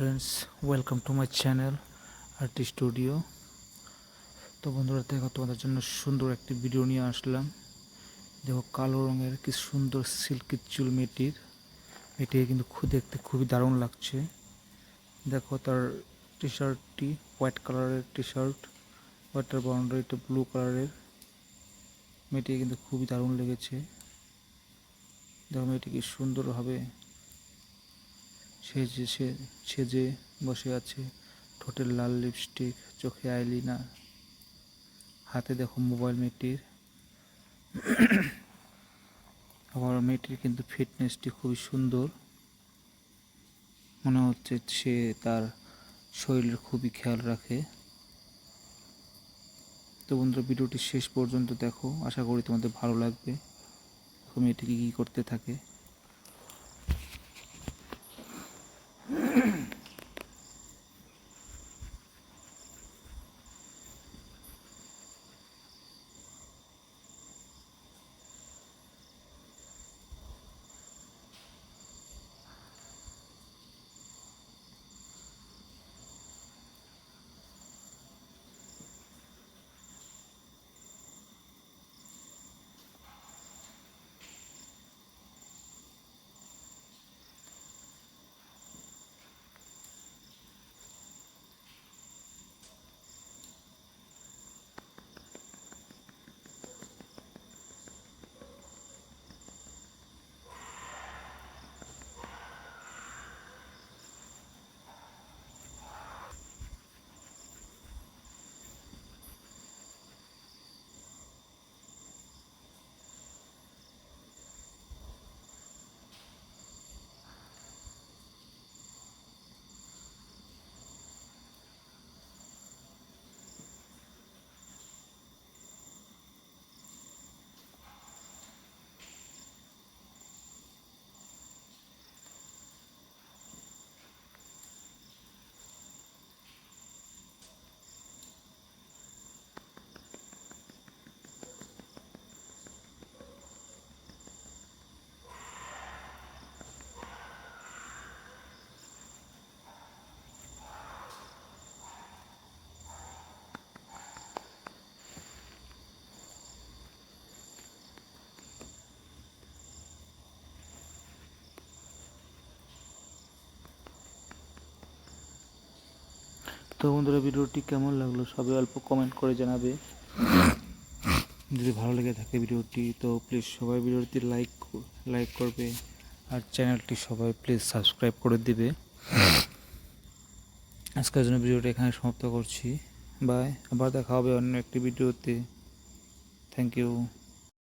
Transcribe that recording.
Friends, welcome to my channel RT studio. তো বন্ধুরা, দেখো তোমাদের জন্য সুন্দর একটি ভিডিও নিয়ে আসলাম। দেখো, কালো রঙের কি সুন্দর সিল্কি চুল মেয়েটির। এটি কিন্তু দেখতে খুবই দারুণ লাগছে। দেখো, তার টি শার্টটি হোয়াইট কালারের টি শার্ট, হোয়াইটের বাউন্ডারিটা ব্লু কালারের। মেয়েটি কিন্তু খুবই দারুণ লেগেছে। দেখো, মেয়েটি কি সুন্দরভাবে সেজে বসে আছে। ঠোঁটে লাল লিপস্টিক, চোখে আইলিনার, হাতে দেখো মোবাইল মেয়েটির। আবার মেয়েটির কিন্তু ফিটনেসটি খুবই সুন্দর, মনে হচ্ছে সে তার শরীরের খুবই খেয়াল রাখে। তো বন্ধুরা, ভিডিওটি শেষ পর্যন্ত দেখো, আশা করি তোমাদের ভালো লাগবে। মেয়েটি কী করতে থাকে। তো বন্ধুরা, ভিডিওটি কেমন লাগলো সবাই অল্প কমেন্ট করে জানাবে। যদি ভালো লেগে থাকে ভিডিওটি, তো প্লিজ সবাই ভিডিওটি লাইক করবে, আর চ্যানেলটি সবাই প্লিজ সাবস্ক্রাইব করে দিবে। আজকের জন্য ভিডিওটি এখানে সমাপ্ত করছি। বাই, আবার দেখা হবে অন্য একটি ভিডিওতে। Thank you.